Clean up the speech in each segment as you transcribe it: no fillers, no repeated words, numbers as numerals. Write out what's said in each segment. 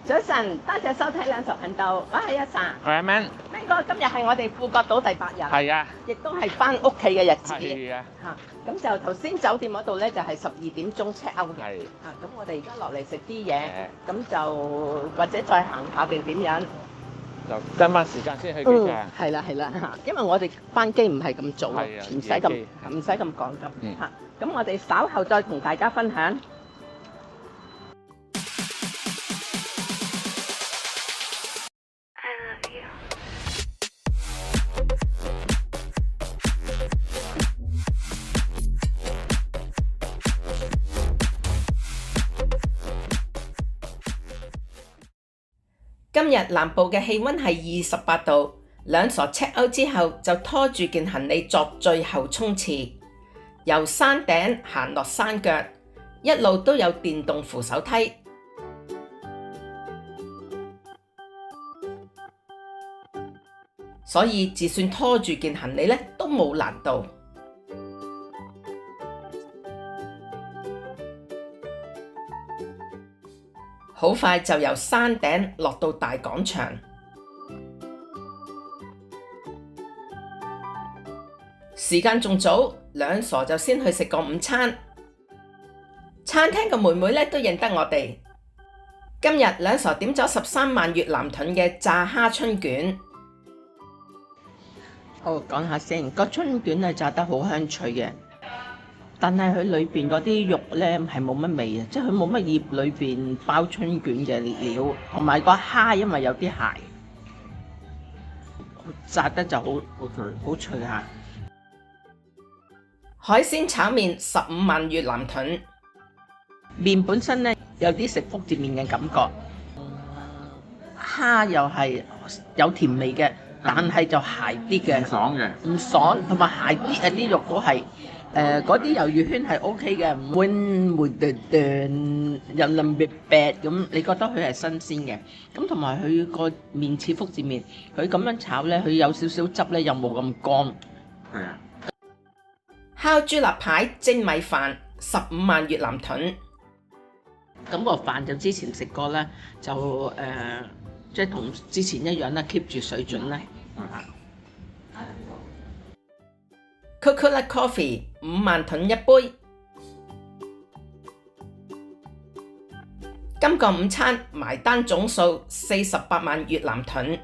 早晨，多謝收睇兩熟頻道，我係阿 Sa。係啊，Man。明哥，今日係我哋富國島第8日，係啊，亦都係翻屋企嘅日子。係啊，嚇，咁就頭先酒店嗰度咧就係12點鐘 check out 嘅。係。嚇，咁我哋而家落嚟食啲嘢，咁就或者再行下定點樣？就跟翻時間先去機場。係啦係啦嚇，因為我哋班機唔係咁早，係啊唔使咁夜機唔使咁趕急嗯嚇。咁我哋稍後再同大家分享。今日南部嘅氣溫係28度，兩傻 check out 之後就拖住件行李作最後衝刺，由山頂行落山腳，一路都有電動扶手梯，所以就算拖住件行李咧都冇難度。好快就由山頂落到大廣場，時間仲早，兩傻就先去食個午餐。餐廳嘅妹妹咧都認得我哋。今日兩傻點咗13萬越南盾嘅炸蝦春卷。好，講下先，個春卷係炸得好香脆嘅。但係佢裏邊嗰啲肉咧係冇乜味啊，即係佢冇乜葉裏邊包春卷嘅料，同埋個蝦因為有啲鞋，炸得就好脆嚇。海鮮炒麵15萬越南盾，麵本身咧有啲食福字麵嘅感覺，蝦又係有甜味嘅，但係就鞋啲嘅，唔爽，同埋鞋啲啲肉都係。嗰啲魷魚圈係 OK 嘅，唔會霉斷又腍別別咁，你覺得佢係新鮮嘅。咁同埋佢個麵似福字麵，佢咁樣炒咧，佢有少少汁咧，又冇咁乾。係啊。烤豬肋排蒸米飯15萬越南盾。咁個飯就之前食過啦，就即係同之前一樣啦 ，keep 住水準啦。Coconut Coffee 5萬盾一杯。今個午餐埋單總數48萬越南盾。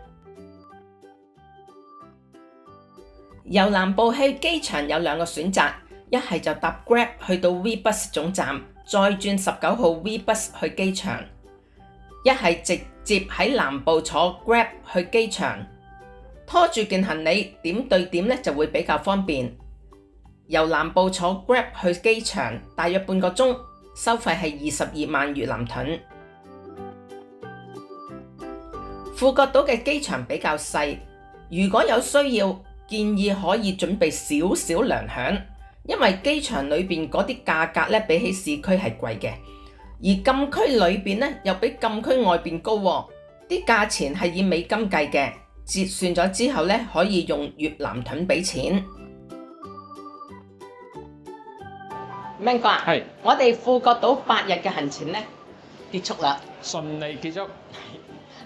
由南部去機場有2個選擇，一係就搭 Grab 去到 V-Bus 總站，再轉19號 V-Bus 去機場；一係直接喺南部坐 Grab 去機場，拖住件行李點對點咧就會比較方便。由南部坐 Grab 去機場，大約半個鐘，收費係22萬越南盾。富國島嘅機場比較細，如果有需要，建議可以準備少少糧餉，因為機場裏邊嗰啲價格咧比起市區係貴嘅，而禁區裏邊咧又比禁區外邊高喎，啲價錢係以美金計嘅，折算咗之後咧可以用越南盾俾錢。明哥啊，係。我哋富國島8日嘅行程咧結束啦，順利結束，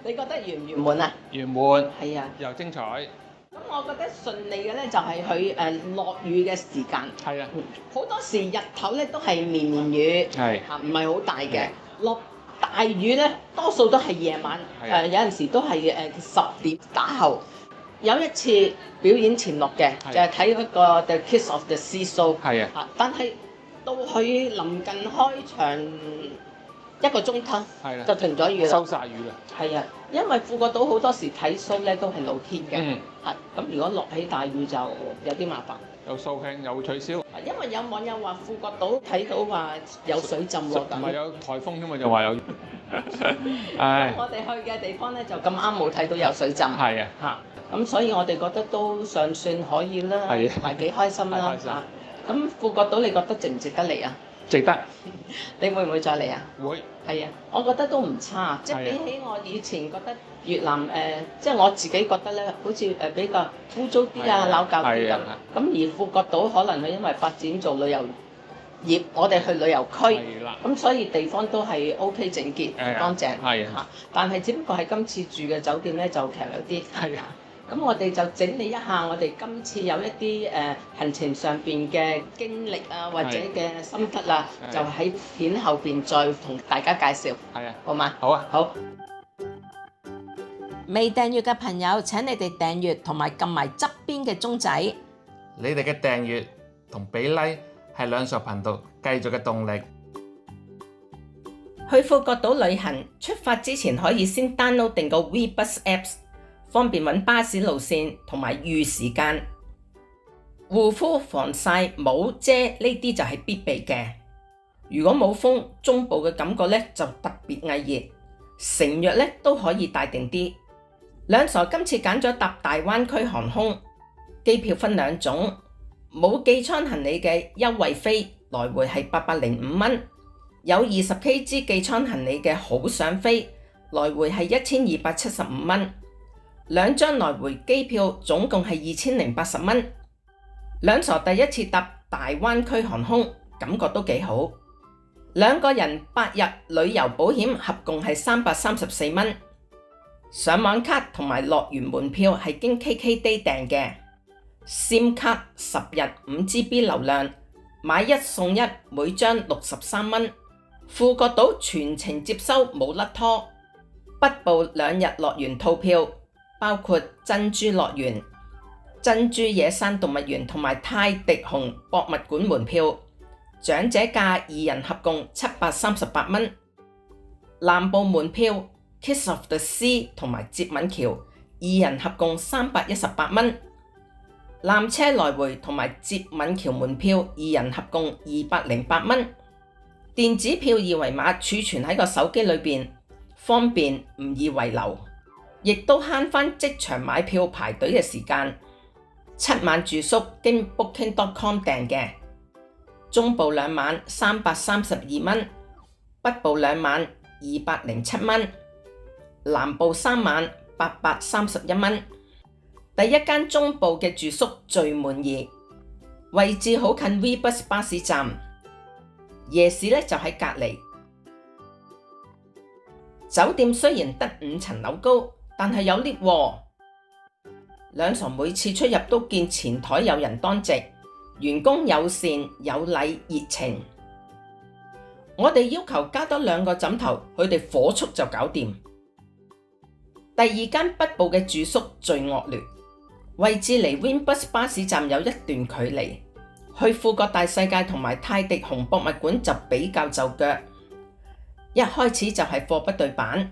你覺得圓唔圓滿啊？圓滿係啊，又精彩。咁我覺得順利嘅咧就係佢落雨嘅時間，係啊，好多時日頭咧都係綿綿雨，係嚇唔係好大嘅。落大雨咧多數都係夜晚，有陣時都係10點打後。有一次表演前落嘅，就係睇嗰個 The Kiss of the Sea Show，係啊，嚇，但係到佢臨近開場1個鐘頭就停咗雨啦，收曬雨啦。係啊，因為富國島好多時睇 show 咧都係露天嘅，嗯，咁如果落起大雨就有啲麻煩。又掃興又取消。因為有網友話富國島睇到話有水浸喎，唔係有颱風添嘛，就話有。唉，我哋去嘅地方咧就咁啱冇睇到有水浸。係啊，嚇，咁所以我哋覺得都尚算可以啦，係啊同埋幾開心啦開心嚇。咁富國島你覺得值唔值得嚟啊？值得。你會唔會再嚟啊？會。係啊，我覺得都唔差，即係比起我以前覺得越南即係我自己覺得咧，好似比較污糟啲啊、鬧交啲咁。咁而富國島可能係因為發展做旅遊業，我哋去旅遊區，係啦，咁所以地方都係 OK 整潔乾淨係嚇。但係只不過係今次住嘅酒店咧就其實有啲係啊，咁我哋就整理一下我哋今次有一啲行程上邊嘅經歷啊，或者嘅心得啦，就喺片後邊再同大家介紹。係啊，好嗎？好啊，好。未訂閱嘅朋友請你哋訂閱同埋撳埋側邊嘅鐘仔。你哋嘅訂閱同俾 like 係兩傻頻道繼續嘅動力。去富國島旅行，出發之前可以先 download 定個 WeBus Apps， 方便揾巴士路線同埋預時間。護膚、防曬、帽、遮呢啲就係必備嘅。如果冇風，中部嘅感覺咧就特別翳熱，成藥咧都可以帶定啲。兩傻今次揀咗搭大灣區航空，機票分兩種，冇寄艙行李嘅優惠飛來回係805蚊，有20kg 寄艙行李嘅好想飛來回係1275蚊，兩張來回機票總共係2080蚊。兩傻第一次搭大灣區航空，感覺都幾好。兩個人8日旅遊保險合共係334蚊。上網卡同埋樂園門票係經 KKday 訂嘅，SIM 卡10日5GB 流量，買一送一，每張63蚊。富國島全程接收冇甩拖。北部2日樂園套票包括珍珠樂園、珍珠野生動物園同埋泰迪熊博物館門票，長者價2人合共738蚊。南部門票Kiss of the Sea 同埋接吻橋2人合共318蚊，纜車來回同埋接吻橋門票2人合共208蚊。電子票二維碼儲存喺個手機裏邊，方便唔易遺留，亦都慳返即場買票排隊嘅時間。7晚住宿經 Booking.com 訂嘅，中部2晚332蚊，北部2晚207蚊。南部3晚831蚊。第一間中部嘅住宿最滿意，位置好近 WeBus 巴士站，夜市咧就喺隔離。酒店雖然得5層樓高，但係有 lift 喎。兩傻每次出入都見前台有人當值，員工友善有禮熱情。我哋要求加多2個枕頭，佢哋火速就搞掂。第二間北部嘅住宿最惡劣，位置離 WeBus 巴士站有一段距離，去富國大世界同埋泰迪熊博物館就比較就腳。一開始就係貨不對版，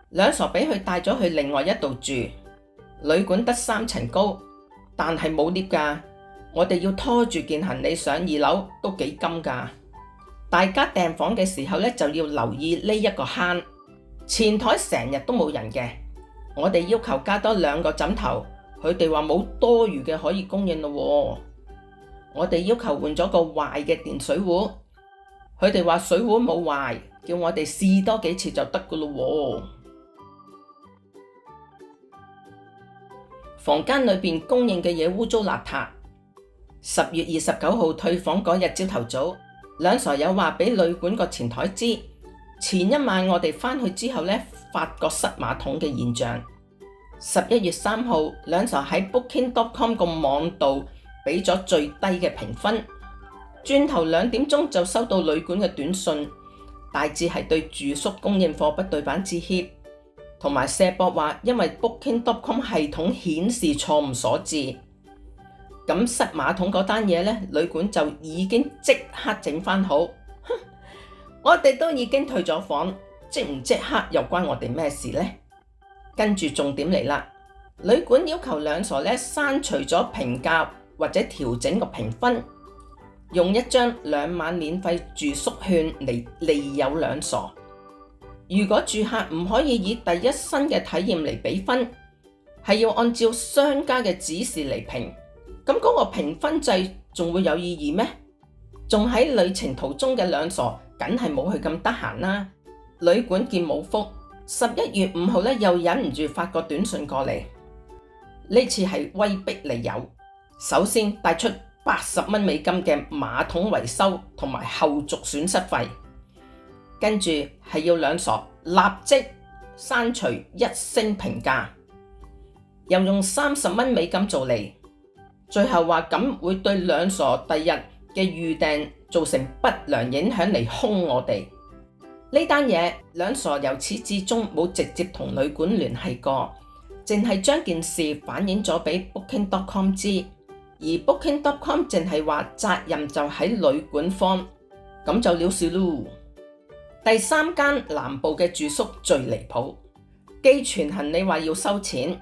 兩傻俾佢帶咗去另外一度住，旅館得3層高，但係冇 lift 㗎，我哋要拖住件行李上2樓都幾金㗎。大家訂房嘅時候咧就要留意呢一個坑，前台成日都冇人嘅。我哋要求加多2個枕頭，佢哋話冇多餘嘅可以供應咯。我哋要求換咗個壞嘅電水壺，佢哋話水壺冇壞，叫我哋試多幾次就得噶咯。房間裏邊供應嘅嘢污糟邋遢。10月29號退房嗰日朝頭早，兩傻友話俾旅館個前台知，前一晚我哋返去之後呢，發覺塞馬桶嘅現象。11月3號，兩傻喺 Booking.com 個網度俾咗最低嘅評分。轉頭2點鐘就收到旅館嘅短信，大致係對住宿供應貨不對版致歉，同埋卸膊話因為 Booking.com 系統顯示錯誤所致。咁塞馬桶嗰單嘢呢，旅館就已經即刻整返好。我哋都已經退咗房，即唔即刻又關我哋咩事呢？跟住重點嚟啦，旅館要求兩傻咧刪除咗評價或者調整個評分，用一張2晚免費住宿券嚟利誘兩傻。如果住客唔可以以第一身嘅體驗嚟俾分，係要按照商家嘅指示嚟評，咁嗰個評分制仲會有意義咩？仲喺旅程途中嘅兩傻梗係冇佢咁得閒啦。旅館見冇福，11月5號又忍唔住發個短信過嚟，呢次係威逼利誘。首先帶出80蚊美金嘅馬桶維修同埋後續損失費，跟住係要兩傻立即刪除1星評價，又用30蚊美金做嚟，最後話咁會對兩傻第日嘅預訂造成不良影響嚟兇我哋。呢單嘢兩傻由始至終冇直接同旅館聯繫過，淨係將件事反映咗俾 Booking.com 知，而 Booking.com 淨係話責任就喺旅館方，咁就了事咯。第3間南部嘅住宿最離譜，寄存行李話要收錢，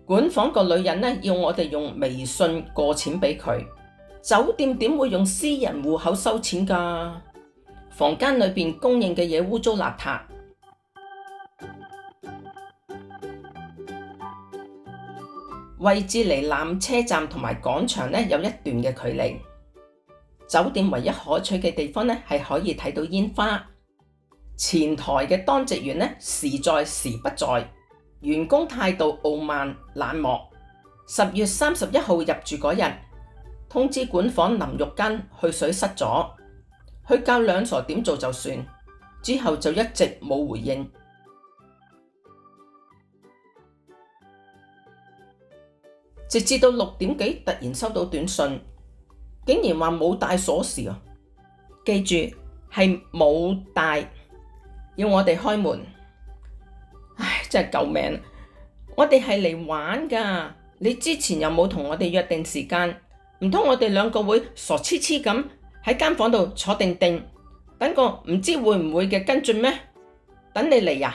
管房個女人呢要我哋用微信過錢俾佢，酒店點會用私人戶口收錢㗎？房間裏面供應嘅嘢污糟邋遢，位置離纜車站同埋廣場呢有一段嘅距離。酒店唯一可取嘅地方呢係可以睇到煙花。前台嘅當值員呢時在時不在，員工態度傲慢冷漠。10月31號入住嗰日，通知管房淋浴間去水塞咗。佢教兩傻點做就算，之後就一直冇回應，直至到6點幾突然收到短信，竟然話冇帶鎖匙啊！記住係冇帶，要我哋開門。唉，真係救命！我哋係嚟玩㗎，你之前又冇同我哋約定時間，唔通我哋兩個會傻痴痴咁喺間房度坐定定，等個唔知會唔會嘅跟進咩？等你嚟呀，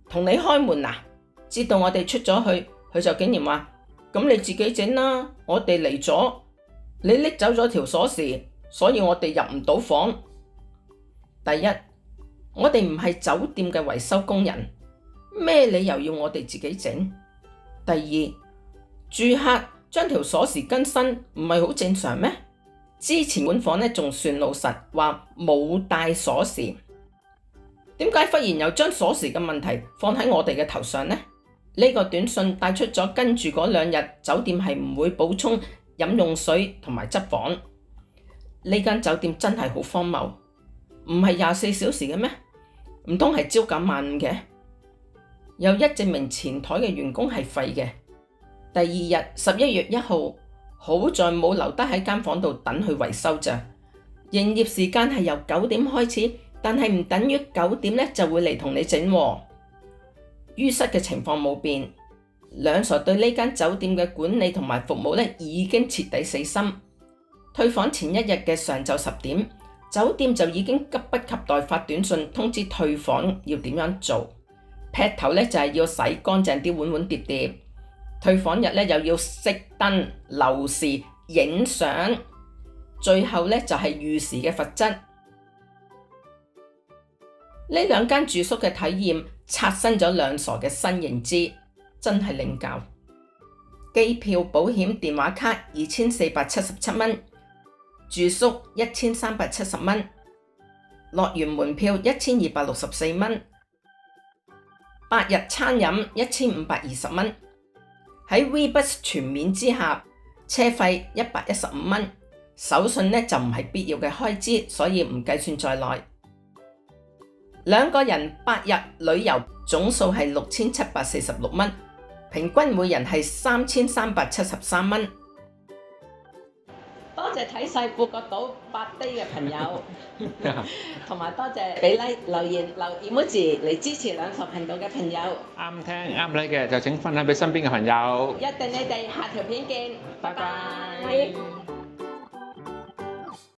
同你開門啊！知道我哋出咗去，佢就竟然話：咁你自己整啦，我哋嚟咗，你拎走咗條鎖匙，所以我哋入唔到房。第一，我哋唔係酒店嘅維修工人，咩理由要我哋自己整？第二，住客將條鎖匙更新，唔係好正常咩？之前管房呢仲算老實，話冇帶鎖匙，點解忽然又將鎖匙嘅問題放喺我哋嘅頭上呢？呢個短信帶出咗跟住嗰2日酒店係唔會補充飲用水同埋執房。呢間酒店真係好荒謬，唔係24小時嘅咩？唔通係朝9晚5嘅？又一證明前台嘅員工係廢嘅。第2日11月1號。好在冇留低喺間房度等佢維修咋。營業時間係由9點開始，但係唔等於9點呢就會嚟同你整喎。浴室嘅情況冇變，兩傻對呢間酒店嘅管理同埋服務呢已經徹底死心。退房前1日嘅上晝10點，酒店就已經急不及待發短信通知退房要點樣做。劈頭呢就係要洗乾淨啲碗碗碟碟。退房日呢又要熄燈、留時、影相，最後呢就係逾時嘅罰則。呢2間住宿嘅體驗刷新咗兩傻嘅新認知，真係領教。機票、保險、電話卡2477蚊，住宿1370蚊，樂園門票1264蚊，8日餐飲1520蚊。喺 WeBus 全免之下，車費115蚊，手信呢就唔係必要嘅開支，所以唔計算在內。2個人8日旅遊總數係6746蚊，平均每人係3373蚊。多謝睇晒富國島8 day 嘅朋友，同埋多謝俾 like 留言留 emoji 嚟支持兩傻頻道嘅朋友。啱聽啱睇嘅就請分享俾身邊嘅朋友。約定你哋下條片見，拜拜。